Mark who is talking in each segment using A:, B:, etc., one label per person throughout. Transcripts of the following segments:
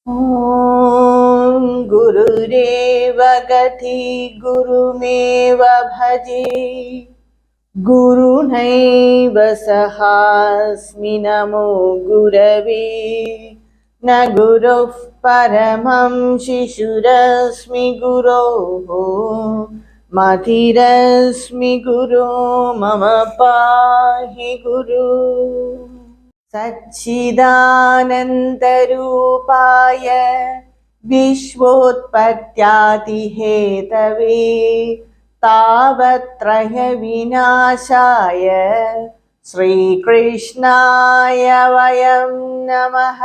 A: ॐ गुरुरेव गति गुरुमेव भजे गुरुनैव सहास्मि नमो गुरवे न गुरुः परमं शिशुरस्मि गुरोः मतिरस्मि गुरो मम पाहि गुरु सच्चिदानन्दरूपाय विश्वोत्पत्त्यादिहेतवे तावत्रयविनाशाय श्रीकृष्णाय वयं नमः।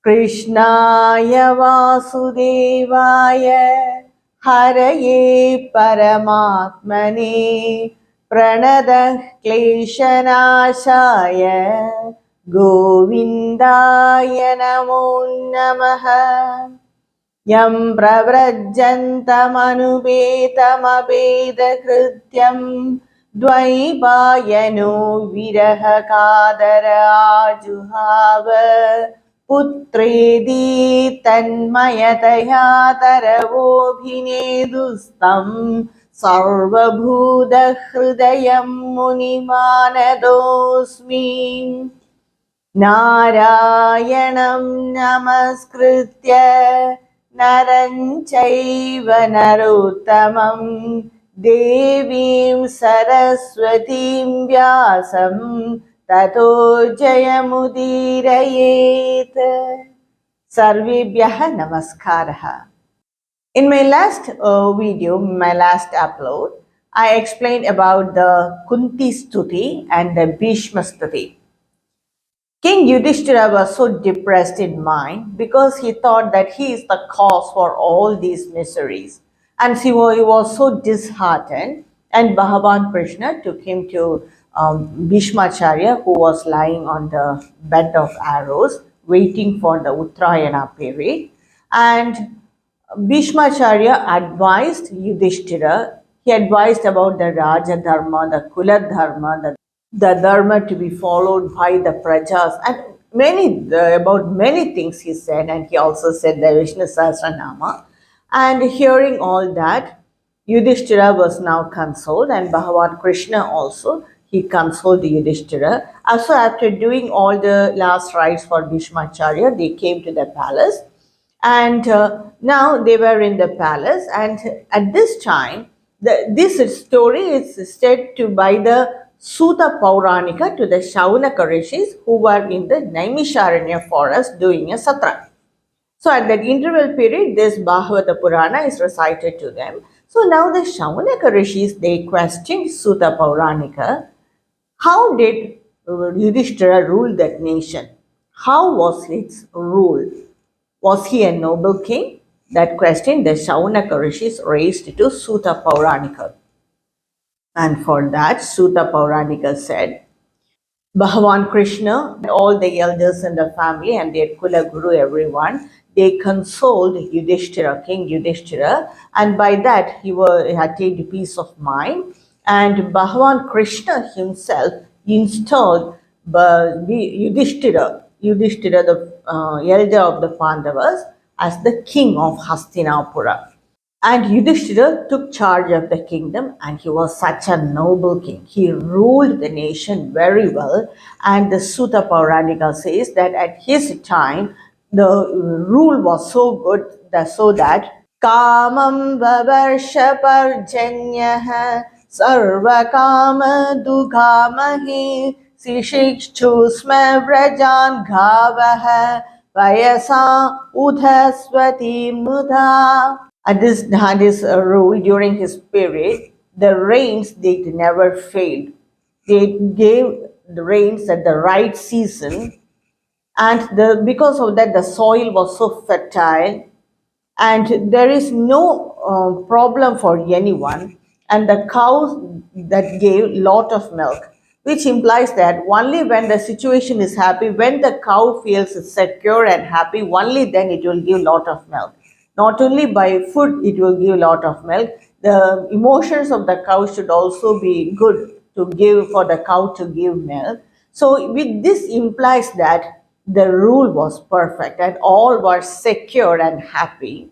A: कृष्णाय वासुदेवाय हरये परमात्मने प्रणतः क्लेशनाशाय गोविन्दाय नमो नमः। यं प्रव्रजन्तमनुपेतमपेदकृत्यं द्वैपायनो विरहकादर आजुहाव पुत्रेति तन्मयतया तरवोऽभिनेदुस्तं सर्वभूतहृदयं मुनिमानदोऽस्मि। नारायणं नमस्कृत्य नरं चैव नरोत्तमं देवीं सरस्वतीं व्यासं ततो जयमुदीरयेत्। सर्वेभ्यः नमस्कारः। In my last video, my last upload, I explained about the Kunti Stuti and the Bhishma Stuti. King Yudhishthira was so depressed in mind because he thought that he is the cause for all these miseries. And he was so disheartened, and Bhagavan Krishna took him to Bhishmacharya, who was lying on the bed of arrows, waiting for the Uttarayana period. And Bhishmacharya advised Yudhishthira, he advised about the Raja Dharma, the Kula Dharma, the Dharma to be followed by the Prajas, and about many things he said, and he also said the Vishnu Sahasranama. And hearing all that, Yudhishthira was now consoled, and Bhagavan Krishna also, he consoled Yudhishthira. Also, after doing all the last rites for Bhishmacharya, they came to the palace. And now they were in the palace, and at this time, this story is said to by the Suta Pauranika to the Shaunaka rishis who were in the Naimisharanya forest doing a satra. So at that interval period, this Bhagavada Purana is recited to them. So now the Shaunaka rishis, they questioned Suta Pauranika, how did Yudhishthira rule that nation? How was its rule? Was he a noble king? That question the Shaunaka rishis raised to Suta Pauranika. And for that, Suta Pauranika said, Bhagavan Krishna, all the elders in the family and their Kula Guru, everyone, they consoled Yudhishthira, King Yudhishthira, and by that he attained peace of mind. And Bhagavan Krishna himself installed Yudhishthira, the elder of the Pandavas, as the king of Hastinapura. And Yudhishthira took charge of the kingdom, and he was such a noble king. He ruled the nation very well. And the Sutta Pauranika says that at his time, the rule was so good so that Kamam Vavarsha Parjanyah Sarva Kama Dukamahi Sishikshusma Vrajan Gavaha Vayasa Udhaswati Mudha. At this rule, during his period, the rains they never failed. They gave the rains at the right season, and because of that, the soil was so fertile, and there is no problem for anyone. And the cows that gave lot of milk, which implies that only when the situation is happy, when the cow feels secure and happy, only then it will give lot of milk. Not only by food it will give lot of milk, the emotions of the cow should also be good to give, for the cow to give milk. So with this implies that the rule was perfect and all were secure and happy.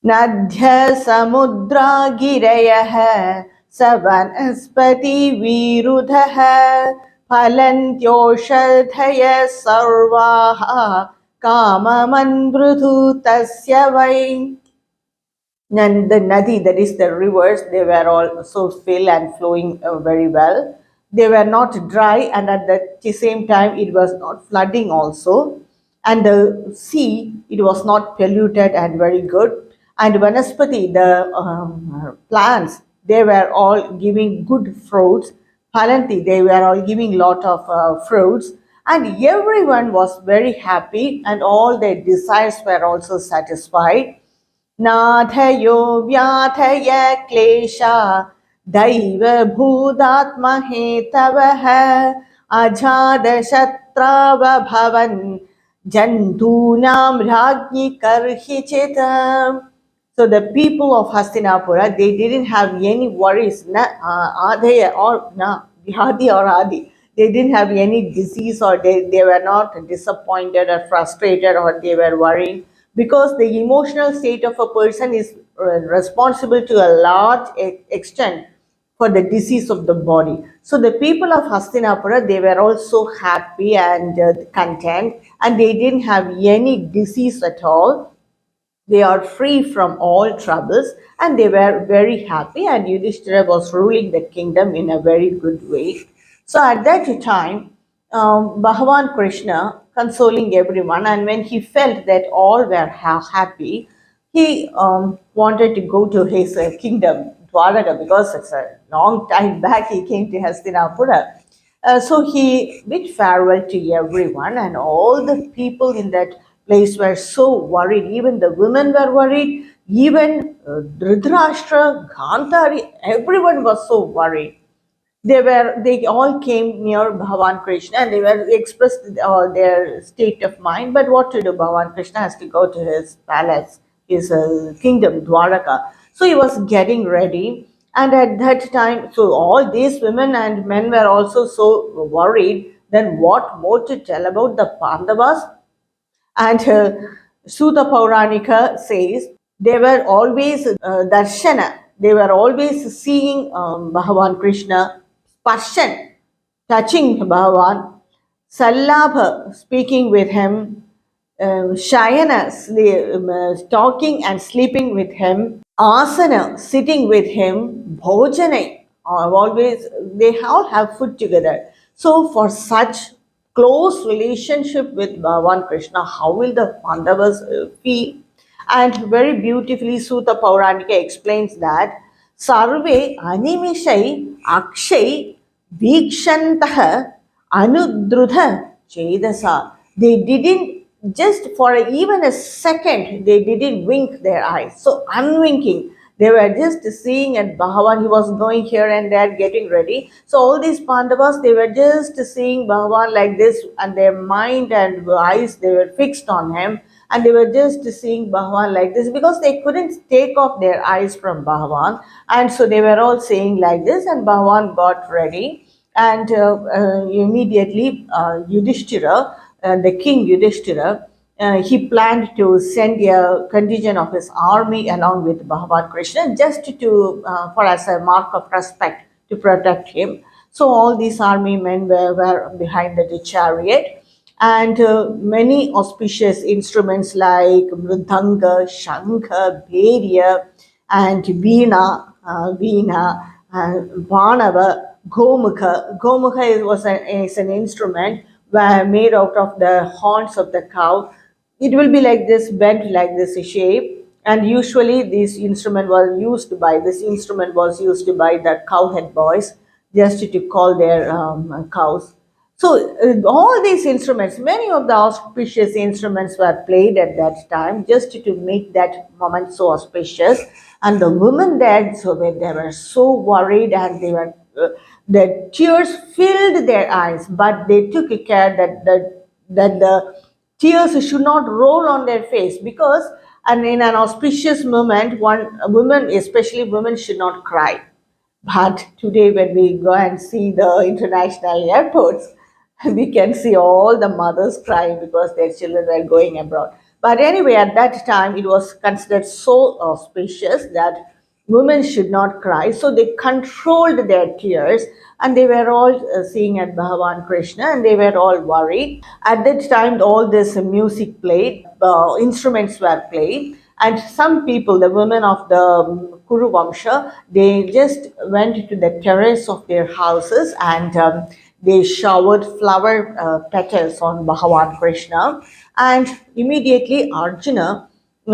A: Nadhya samudra girayah savanspati virudhah phalantyoshadhaya sarvaha kamamanbrudhu tasya vai. And the nadi, that is the rivers, they were all so filled and flowing very well. They were not dry, and at the same time, it was not flooding also. And the sea, it was not polluted and very good. And Vanaspati, the plants, they were all giving good fruits. Phalanti, they were all giving lot of fruits. And everyone was very happy, and all their desires were also satisfied. नाथयो व्याथय क्लेशा दैवभूतात्महेतवः अजातशत्रावभवन् जन्तूनां राज्ञि कर्हिचित्. So the people of Hastinapura, they didn't have any worries, na adaya or na vyadi or adi. They didn't have any disease, or they were not disappointed or frustrated, or they were worrying, because the emotional state of a person is responsible to a large extent for the disease of the body. So the people of Hastinapura, they were also happy and content, and they didn't have any disease at all. They are free from all troubles, and they were very happy, and Yudhishthira was ruling the kingdom in a very good way. So at that time, Bhagavan Krishna consoling everyone, and when he felt that all were happy, he wanted to go to his kingdom, Dwaraka, because it's a long time back he came to Hastinapura. So he bid farewell to everyone, and all the people in that place were so worried. Even the women were worried. Even Dhritarashtra, Gandhari, everyone was so worried. They all came near Bhagavan Krishna, and they were expressed their state of mind. But what to do? Bhagavan Krishna has to go to his palace, his kingdom, Dwaraka. So he was getting ready. And at that time, so all these women and men were also so worried. Then what more to tell about the Pandavas? And Sutta Pauranika says they were always darshana. They were always seeing Bhagavan Krishna, sparshan, touching Bhagavan, sallabha, speaking with him, shayana, talking and sleeping with him, asana, sitting with him, bhojana, always, they all have food together. So for such close relationship with Bhagavan Krishna, how will the Pandavas feel? And very beautifully, Sutta Pauranika explains that Sarve animishai akshay vikshantah anudrudha chedasa. They didn't, just for even a second, they didn't wink their eyes. So unwinking, they were just seeing at Bhagavan. He was going here and there, getting ready. So all these Pandavas, they were just seeing Bhagavan like this, and their mind and eyes, they were fixed on him, and they were just seeing Bhagavan like this, because they couldn't take off their eyes from Bhagavan. And so they were all saying like this, and Bhagavan got ready. And immediately Yudhishthira, the king Yudhishthira, he planned to send a contingent of his army along with Bhagavan Krishna, just to for as a mark of respect, to protect him. So all these army men were behind the chariot, and many auspicious instruments like mridanga, shankha, bheriya, and veena, vanava, gomukha. Is an instrument made out of the horns of the cow. It will be like this, bent like this shape, and usually this instrument was used by the cowhead boys, just to call their cows. So all these instruments, many of the auspicious instruments were played at that time, just to make that moment so auspicious. And the women there, so they were so worried, and the tears filled their eyes, but they took care that the tears should not roll on their face, because and in an auspicious moment, a woman, especially women, should not cry. But today, when we go and see the international airports, we can see all the mothers crying because their children were going abroad. But anyway, at that time, it was considered so auspicious that women should not cry. So they controlled their tears, and they were all seeing at Bhagavan Krishna, and they were all worried. At that time, all this music played, instruments were played, and some people, the women of the Kuru Vamsha, they just went to the terrace of their houses, and they showered flower petals on Bhagavan Krishna. And immediately Arjuna,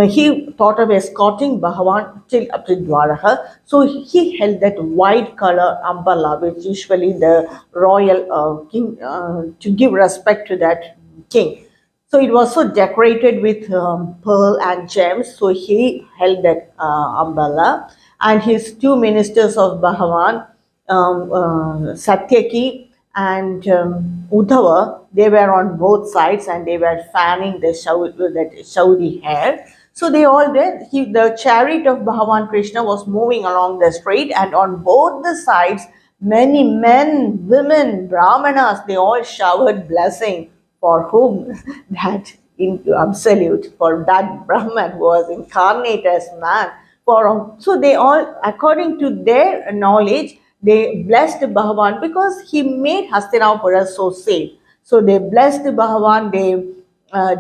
A: he thought of escorting Bhagavan till up to Dwaraka. So he held that white color umbrella, which usually the royal king, to give respect to that king. So it was so decorated with pearl and gems. So he held that umbrella, and his two ministers of Bhagavan, Satyaki and Uddhava, they were on both sides, and they were fanning the that Saudi hair. So they all did. The chariot of Bhagavan Krishna was moving along the street, and on both the sides, many men, women, brahmanas, they all showered blessing for whom that in absolute, for that Brahman who was incarnate as man. So they all, according to their knowledge, they blessed Bhagavan because he made Hastinapura so safe. So they blessed Bhagavan, they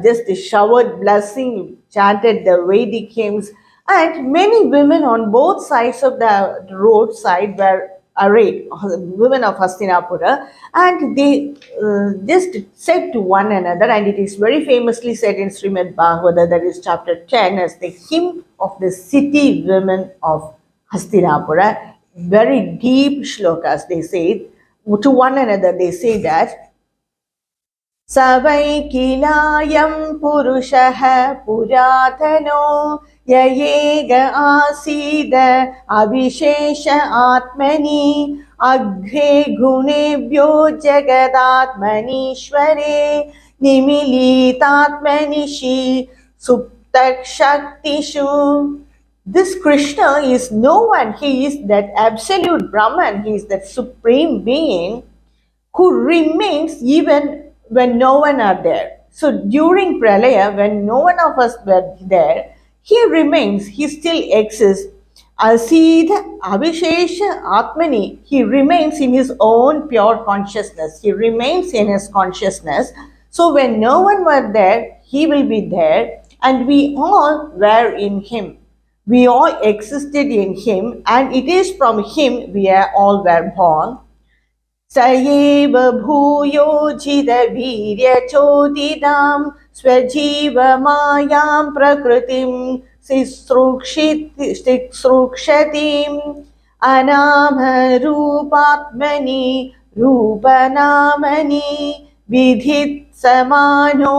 A: just showered blessing, chanted the Vedic hymns, and many women on both sides of the roadside were arrayed, women of Hastinapura, and they just said to one another, and it is very famously said in Srimad Bhagavada, that is chapter 10, as the hymn of the city women of Hastinapura. Very deep shlokas, they say to one another, they say that स वै किलायं पुरुषः पुरातनो य egg आसीद अविशेष आत्मनि अग्रे गुणेभ्यो जगदात्मनीश्वरे निमिलितात्मनिषि सुप्तशक्तिषु. This Krishna is no one. He is that absolute Brahman. He is that supreme being who remains even when no one are there. So during Pralaya, when no one of us were there, he remains, he still exists. Asidha Avishesha Atmani, he remains in his own pure consciousness. He remains in his consciousness. So when no one were there, he will be there, and we all were in him. We all existed in him, and it is from him we are all were born. स एव भूयोजितवीर्यचोदितां स्वजीवमायां प्रकृतिं शुश्रूषतीम् अनामरूपात्मनि रूपनामनि विधित्समानो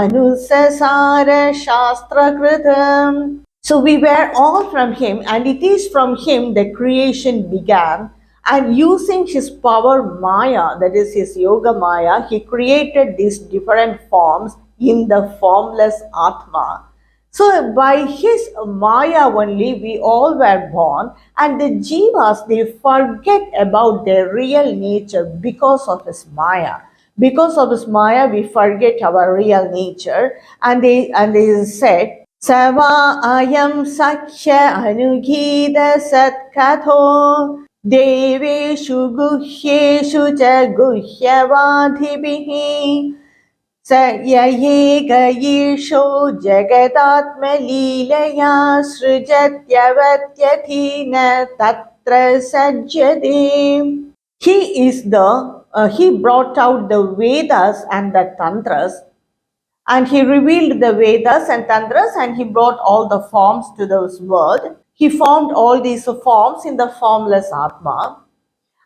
A: अनुससार शास्त्रकृतम्. So we were all from him, and it is from him that creation began. And using his power Maya, that is his yoga Maya, he created these different forms in the formless Atma. So by his Maya only we all were born, and the Jivas, they forget about their real nature because of his Maya. Because of his Maya, we forget our real nature, and they said, Sava ayam sakya anugida satkatho Deveshu guhyeshu cha guhyavadhibihi Sayayeka yisho jagadatma leelaya srijatyavatyathina tatra sajyade. He is he brought out the Vedas and the Tantras, and he revealed the Vedas and Tantras, and he brought all the forms to this world. He formed all these forms in the formless Atma,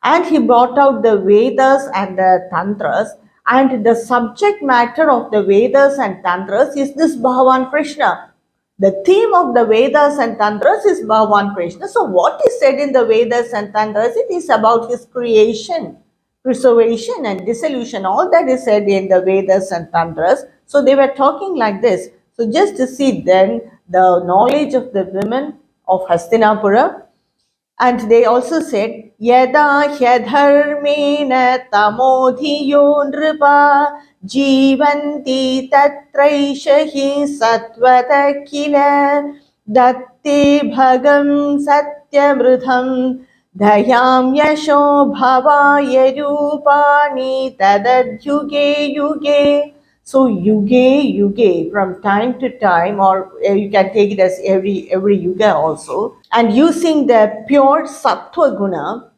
A: and he brought out the Vedas and the Tantras, and the subject matter of the Vedas and Tantras is this Bhagavan Krishna. The theme of the Vedas and Tantras is Bhagavan Krishna. So what is said in the Vedas and Tantras, it is about his creation, preservation and dissolution. All that is said in the Vedas and Tantras. So they were talking like this. So just to see then the knowledge of the women of Hastinapura, And they also said, Yada hyadharmena tamodhiyo nripa jivanti tatraisha hi satvata kila datte bhagam satyamrutham dayam yasho bhavaya rupani tadadyuge yuge. So yuge, from time to time, or you can take it as every yuga also. And using the pure sattva guna,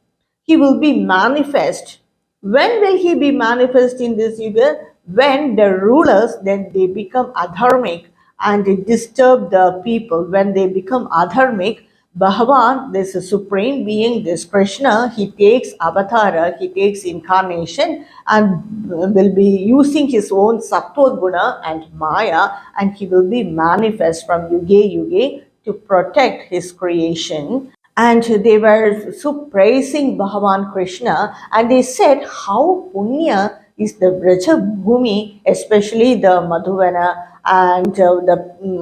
A: he will be manifest. When will he be manifest in this yuga? When the rulers, then they become adharmic and they disturb the people. When they become adharmic, Bhagavan, this supreme being, this Krishna, he takes avatara, he takes incarnation and will be using his own sattva guna and maya, and he will be manifest from yuge to protect his creation. And they were so praising Bhagavan Krishna, and they said how punya is the Vraja Bhumi, especially the Madhuvana and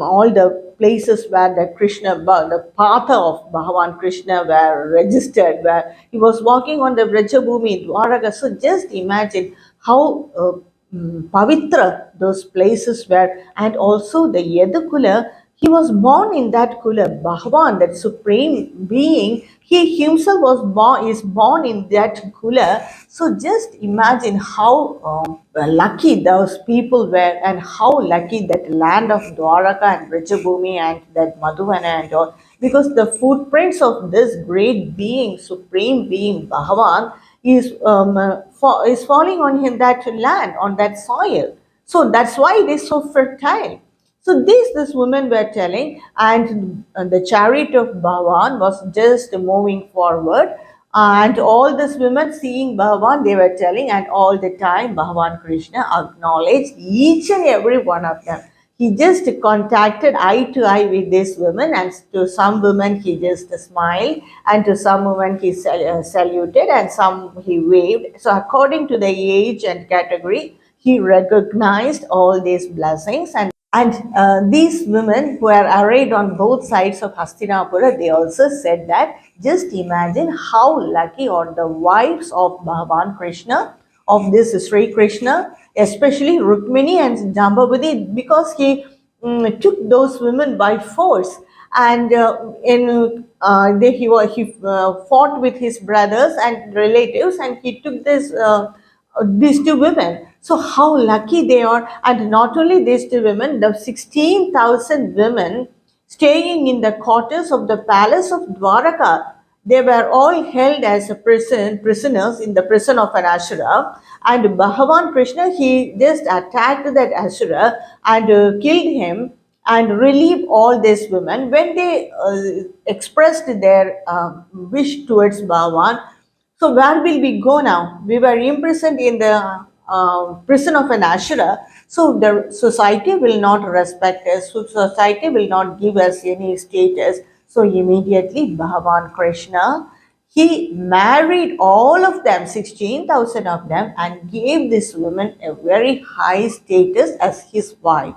A: all the places where the Krishna, the path of Bhagavan Krishna were registered, where he was walking on the Vraja Bhumi, Dwaraka. So just imagine how pavitra those places were, and also the Yadukula, he was born in that kula. Bhagavan, that supreme being, he himself is born in that kula. So just imagine how lucky those people were, and how lucky that land of Dwaraka and Vrajabhumi and that Madhuvana and all, because the footprints of this great being, supreme being, Bhagavan, is falling on him, that land, on that soil. So that's why it is so fertile. So this women were telling, and the chariot of Bhagavan was just moving forward, and all these women seeing Bhagavan, they were telling, and all the time Bhagavan Krishna acknowledged each and every one of them. He just contacted eye to eye with these women, and to some women he just smiled, and to some women he saluted, and some he waved. So according to the age and category, he recognized all these blessings. And these women who are arrayed on both sides of Hastinapura, they also said that just imagine how lucky are the wives of Bhagavan Krishna, of this Sri Krishna, especially Rukmini and Jambavati, because he took those women by force. And he fought with his brothers and relatives, and he took these two women. So how lucky they are. And not only these two women, the 16,000 women staying in the quarters of the palace of Dwaraka, they were all held as prisoners in the prison of an Asura. And Bhagavan Krishna, he just attacked that Asura and killed him and relieved all these women. When they expressed their wish towards Bhagavan, so where will we go now? We were imprisoned in the prison of an Ashura. So the society will not respect us. So society will not give us any status. So immediately Bhagavan Krishna, he married all of them, 16,000 of them, and gave this woman a very high status as his wife.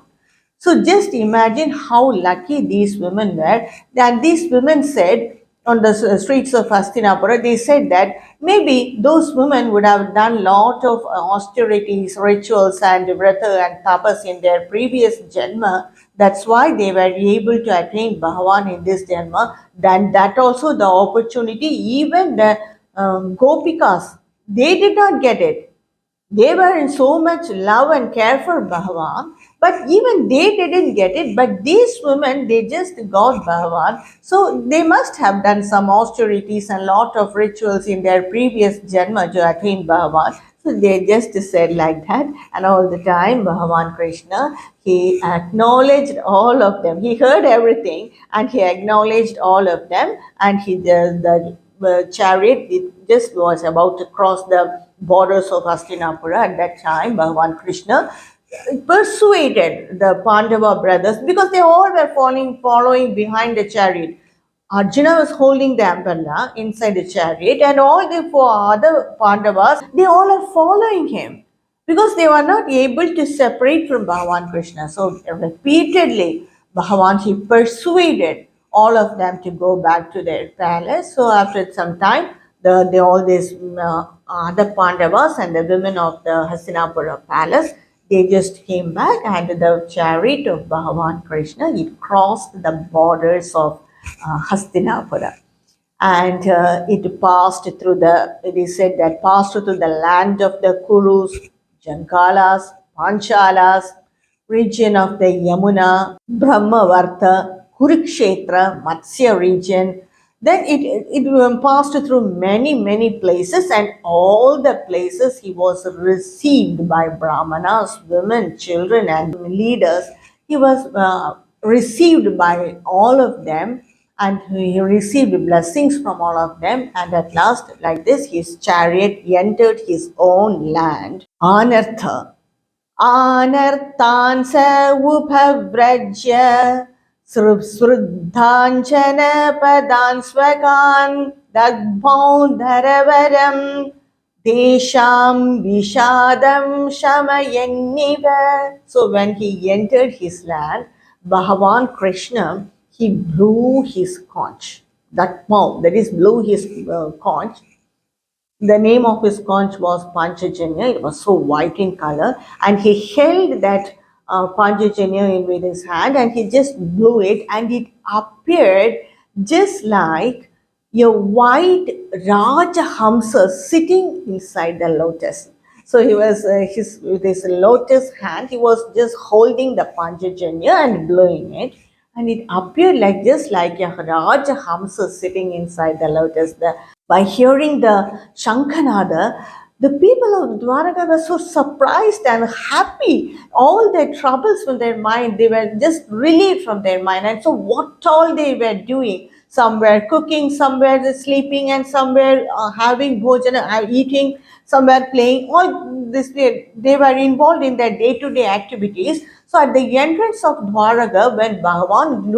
A: So just imagine how lucky these women were. And these women said on the streets of Hastinapura, they said that maybe those women would have done lot of austerities, rituals, and vrata and tapas in their previous janma. That's why they were able to attain Bhagavan in this janma. Then that also the opportunity, even the Gopikas, they did not get it. They were in so much love and care for Bhagavan, but even they didn't get it. But these women, they just got Bhagavan. So they must have done some austerities and lot of rituals in their previous janma to attain Bhagavan. So they just said like that. And all the time, Bhagavan Krishna, he acknowledged all of them. He heard everything and he acknowledged all of them. And the chariot, it just was about to cross the borders of Hastinapura. At that time, Bhagavan Krishna persuaded the Pandava brothers, because they all were following behind the chariot. Arjuna was holding the umbrella inside the chariot, and all the four other Pandavas, they all are following him, because they were not able to separate from Bhagavan Krishna. So repeatedly, Bhagavan, he persuaded all of them to go back to their palace. So after some time, all these other Pandavas and the women of the Hastinapura palace, they just came back, and the chariot of Bhagavan Krishna, it crossed the borders of Hastinapura, and it passed through it is said that passed through the land of the Kurus, Jankalas, Panchalas, region of the Yamuna, Brahmavarta, Kurukshetra, Matsya region. Then it passed through many places, and all the places he was received by Brahmanas, women, children, and leaders. He was received by all of them, and he received blessings from all of them. And at last, like this, his chariot entered his own land, Anartha. Anarthan sa uphavrajya sruddhanchana padan swagan dagbhaun dharavaram desham vishadam shamayanniva. So when he entered his land, Bhagavan Krishna, he blew his conch. That is, blew his conch. The name of his conch was Panchajanya. It was so white in color, and he held that Panchajanya with his hand, and he just blew it, and it appeared just like a white Rajahamsa sitting inside the lotus. So he was with his lotus hand, he was just holding the Panchajanya and blowing it, and it appeared like just like a Rajahamsa sitting inside the lotus. By hearing the Shankanada, the people of Dwaraka were so surprised and happy. All their troubles from their mind, they were just relieved from their mind. And so, what all they were doing? Some were cooking, some were sleeping, and some were having bhojana, eating, some were playing. All this, they were involved in their day-to-day activities. So, at the entrance of Dwaraka, when Bhagavan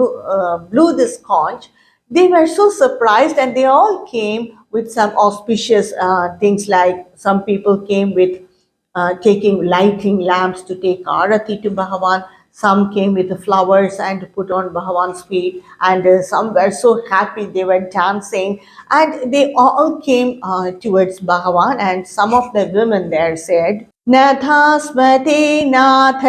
A: blew this conch, they were so surprised, and they all came with some auspicious things, like some people came with taking lighting lamps to take arati to Bhagavan. Some came with the flowers and put on Bhagavan's feet, and some were so happy, they were dancing, and they all came towards Bhagavan. And some of the women there said, Nathasmate Nath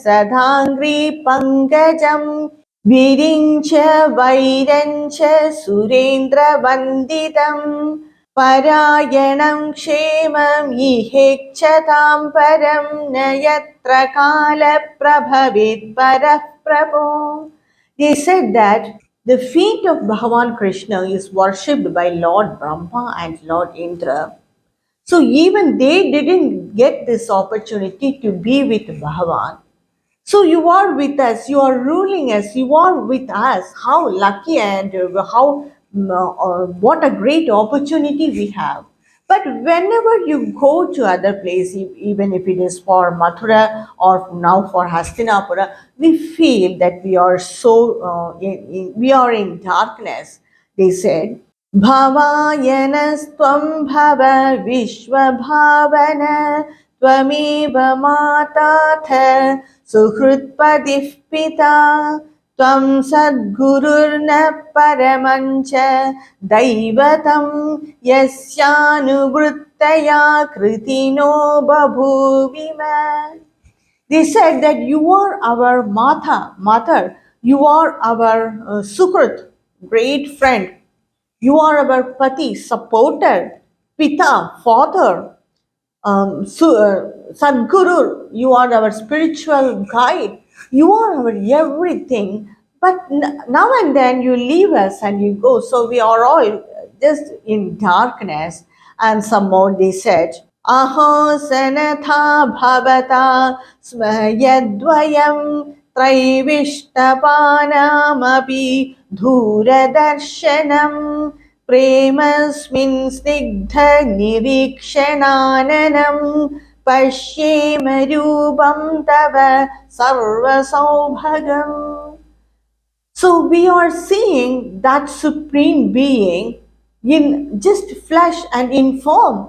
A: Sadhangri Pankajam Virincha Vairancha Surendra Vanditam Parayanam Kshemam Ihekchatam Param Nayatra Kala Prabhavit Parah Prabho. They said that the feet of Bhagavan Krishna is worshipped by Lord Brahma and Lord Indra. So even they didn't get this opportunity to be with Bhagavan. So you are with us, you are ruling us, you are with us. How lucky, and what a great opportunity we have. But whenever you go to other place, even if it is for Mathura or now for Hastinapura, we feel that we are we are in darkness. They said, Bhavayanastvam bhava vishvabhavana Tvameva Matatha Suhrutpadif Pita Tvam Sadgururna Paramancha Daivatam Yasyanu Kritino Babhuvima. They said that you are our mother, you are our Sukrut, great friend, you are our Pati, supporter, Pita, father, Sadguru, you are our spiritual guide. You are our everything. But now and then you leave us and you go. So we are all just in darkness. And some more they said, Aho sanatha bhavata smayadvayam traivishtapanapi dhuradarshanam प्रेमस्मिन् स्निग्ध निरीक्षणाननं पश्येम रूपं तव सर्वसौभगम्. So we are seeing that supreme being in just flesh and in form.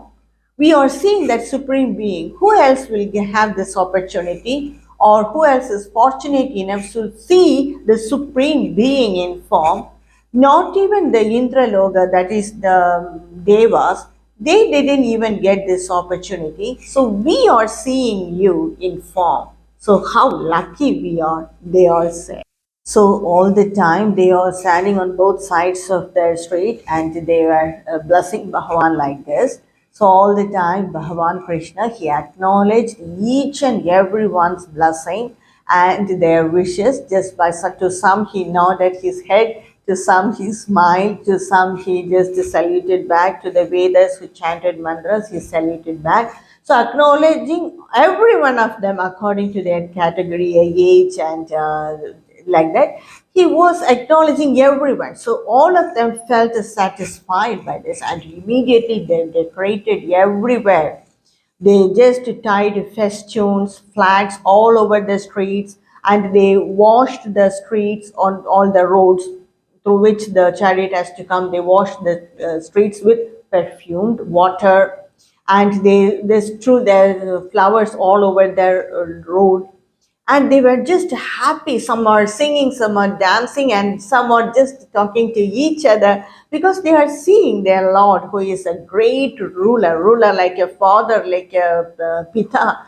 A: We are seeing that supreme being. Who else will have this opportunity, or who else is fortunate enough to see the supreme being in form? Not even the Indraloka, that is the Devas, they didn't even get this opportunity. So we are seeing you in form. So how lucky we are, they all say. So all the time they are standing on both sides of the street and they were blessing Bhagavan like this. So all the time Bhagavan Krishna, he acknowledged each and everyone's blessing and their wishes. Just by to some he nodded his head, to some he smiled, to some he just saluted back, to the Vedas who chanted mantras he saluted back. So acknowledging every one of them according to their category, age, and like that, he was acknowledging everyone. So all of them felt satisfied by this, and immediately they decorated everywhere. They just tied festoons, flags all over the streets, and they washed the streets on all the roads through which the chariot has to come. They washed the streets with perfumed water, and they strew their flowers all over their road, and they were just happy. Some are singing, some are dancing, and some are just talking to each other because they are seeing their Lord, who is a great ruler like a father, like a pita,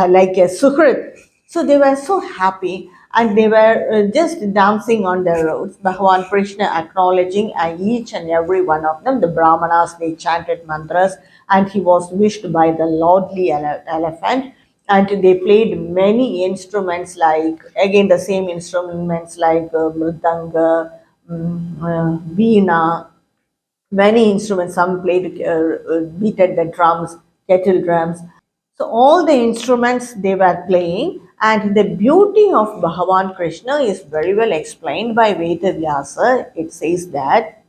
A: like a suhrit. So they were so happy, and they were just dancing on the roads. Bhagavan Krishna acknowledging each and every one of them. The Brahmanas, they chanted mantras, and he was wished by the lordly elephant. And they played many instruments, like again the same instruments like mridanga, veena, many instruments. Some played beated the drums, kettle drums. So all the instruments they were playing, and the beauty of Bhagavan Krishna is very well explained by Vedavyasa. It says that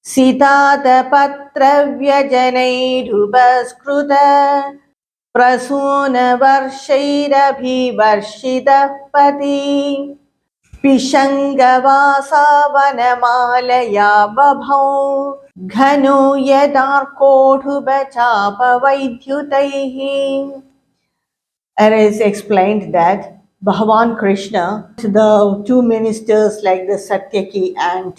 A: सीतातपत्रव्यजनैरुपस्कृत प्रसूनवर्षैरभिवर्षितः पति पिशङ्गवासावनमालया बभौ घनो यदार्कोढुबचापवैद्युतैः. It is explained that Bhagavan Krishna, the two ministers like the Satyaki and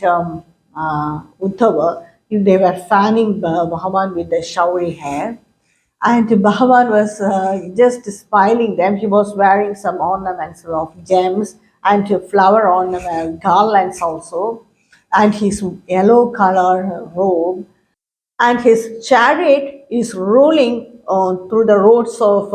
A: Uddhava, they were fanning Bhagavan with the showery hair. And Bhagavan was just smiling them. He was wearing some ornaments of gems and flower ornament garlands also, and his yellow color robe, and his chariot is rolling through the roads of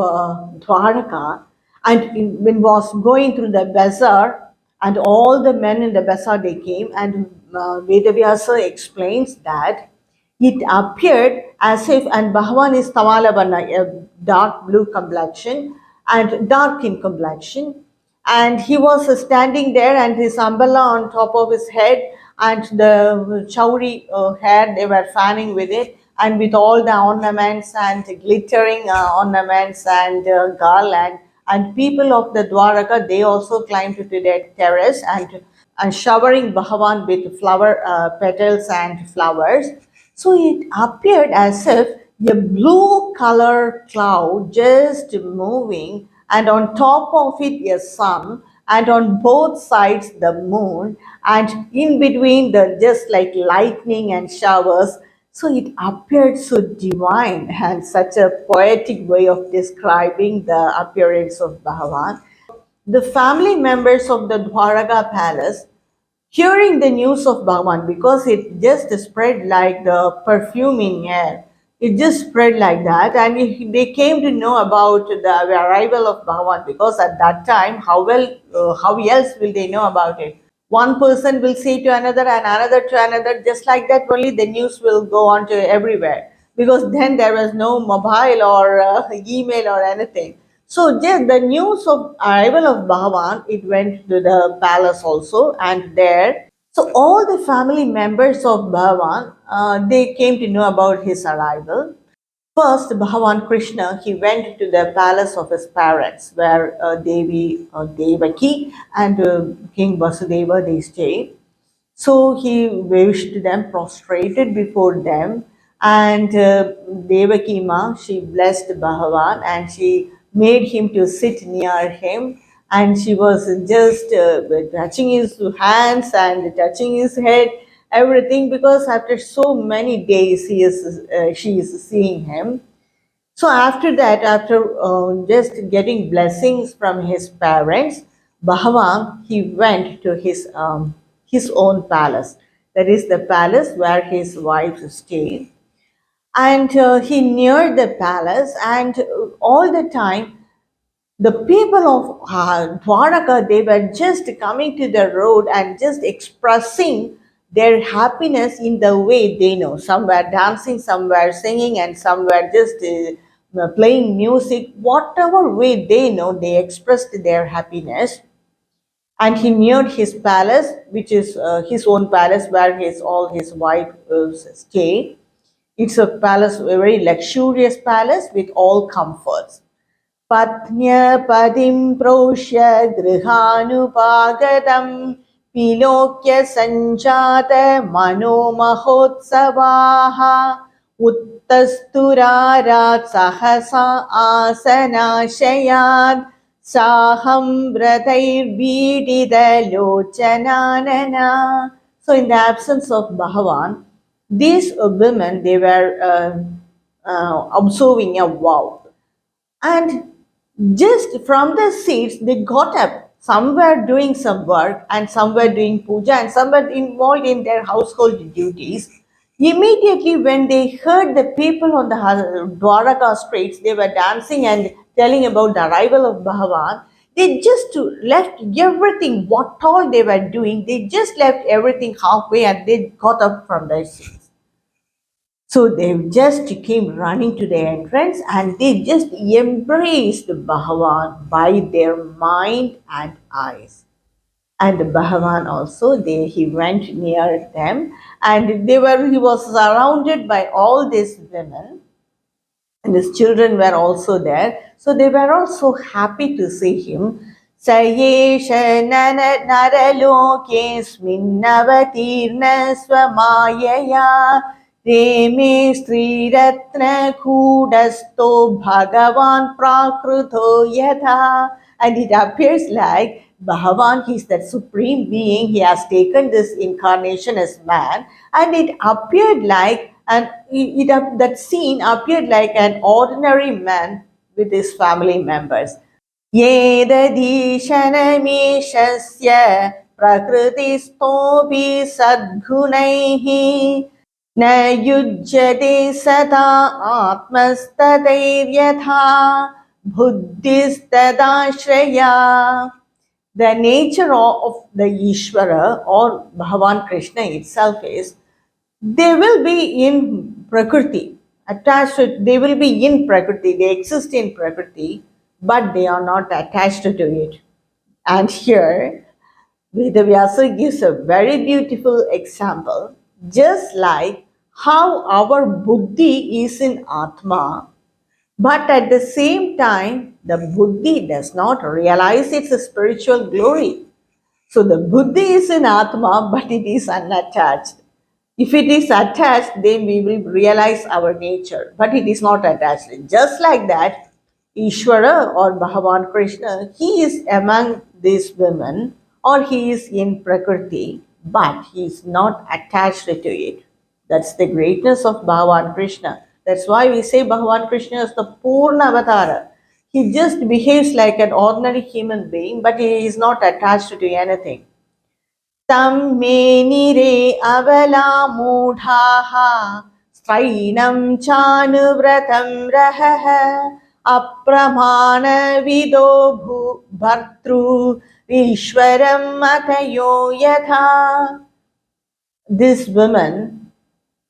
A: Dwaraka, and when was going through the bazaar, and all the men in the bazaar they came, and Vedavyasa explains that it appeared as if, and Bhagavan is Tamalabana, a dark blue complexion and dark in complexion, and he was standing there, and his umbrella on top of his head, and the chowri hair they were fanning with it, and with all the ornaments and glittering ornaments and garland. And people of the Dwaraka, they also climbed to the terrace, and showering Bhagavan with flower petals and flowers. So it appeared as if a blue color cloud just moving, and on top of it a sun, and on both sides the moon, and in between the just like lightning and showers. So it appeared so divine, and such a poetic way of describing the appearance of Bhagavan. The family members of the Dwaraka palace, hearing the news of Bhagavan, because it just spread like the perfume in air. It just spread like that, and they came to know about the arrival of Bhagavan, because at that time, how else will they know about it? One person will say to another, and another to another, just like that. Only the news will go on to everywhere, because then there was no mobile or email or anything. So just the news of arrival of Bhagavan, it went to the palace also, and there. So all the family members of Bhagavan, they came to know about his arrival. First, Bhagavan Krishna, he went to the palace of his parents, where Devi Devaki and King Vasudeva they stayed. So he wished them, prostrated before them, and Devaki Ma, she blessed Bhagavan, and she made him to sit near him, and she was just touching his hands and touching his head, everything, because after so many days she is seeing him. So after that, after just getting blessings from his parents, Bhagavan, he went to his own palace. That is the palace where his wife stayed. And he neared the palace, and all the time the people of Dwaraka, they were just coming to the road and just expressing their happiness in the way they know. Some were dancing, some were singing, and some were just playing music. Whatever way they know, they expressed their happiness. And he neared his palace, which is his own palace, where all his wife stay. It's a palace, a very luxurious palace with all comforts. पत्न्यपतिं प्रोष्य गृहानुपागतं विलोक्य सञ्जात मनोमहोत्सवाः उत्तस्तुरारात् सहसा आसनाशयात् साहं व्रतैर्बीडितलोचनानना. So in the absence of Bhagavan, these women, they were observing a vow. And just from the seats, they got up. Some were doing some work, and some were doing puja, and some were involved in their household duties. Immediately, when they heard the people on the Dwaraka streets, they were dancing and telling about the arrival of Bhagavan. They just left everything, what all they were doing, they just left everything halfway and they got up from their seats. So they just came running to the entrance and they just embraced Bhagavan by their mind and eyes. And Bhagavan also, he went near them, and he was surrounded by all these women, and his children were also there. So they were also happy to see him. Sayesha naralokesminnavatirna swamayaya Reme Sriratna Kudasto Bhagavan Prakruto Yatha. And it appears like Bhagavan, he is that supreme being, he has taken this incarnation as man, and it appeared like, that scene appeared like an ordinary man with his family members. Yedadishanameshasya prakritistopi sadgunaihi न युज्यते सदा आत्मस्तदैर्यथा बुद्धिस्तदाश्रया. The nature of the Ishvara or Bhagavan Krishna itself is, they will be in Prakriti, they will be in Prakriti, they exist in Prakriti, but they are not attached to it. And here, Vedavyasa gives a very beautiful example, just like how our buddhi is in Atma, but at the same time, the buddhi does not realize its spiritual glory. So the buddhi is in Atma, but it is unattached. If it is attached, then we will realize our nature, but it is not attached. Just like that, Ishvara or Bhagavan Krishna, he is among these women, or he is in Prakriti, but he is not attached to it. That's the greatness of Bhagavan Krishna. That's why we say Bhagavan Krishna is the Purna Avatara. He just behaves like an ordinary human being, but he is not attached to anything. Tam me nire avala mudhaha strainam chanuvratam rahaha apramana vido bhartru ishwaram matayo yatha. These women,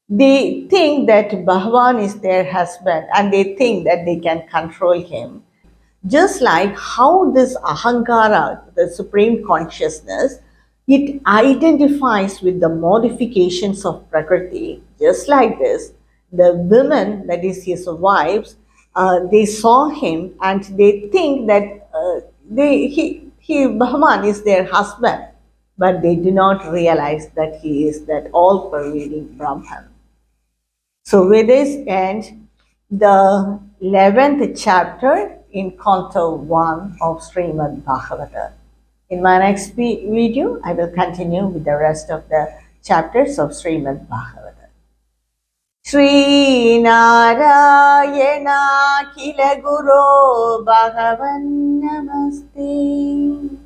A: they think that Bhagavan is their husband and they think that they can control him. Just like how this ahankara, the supreme consciousness, it identifies with the modifications of Prakriti. Just like this, the women, that is his wives, they saw him and they think that Bhagavan is their husband, but they do not realize that he is that all-pervading Brahman. So with this end, the 11th chapter in Canto 1 of Srimad Bhagavata. In my next video, I will continue with the rest of the chapters of Srimad Bhagavata. Shri Narayana Khila Guru Bhagavan Namaste.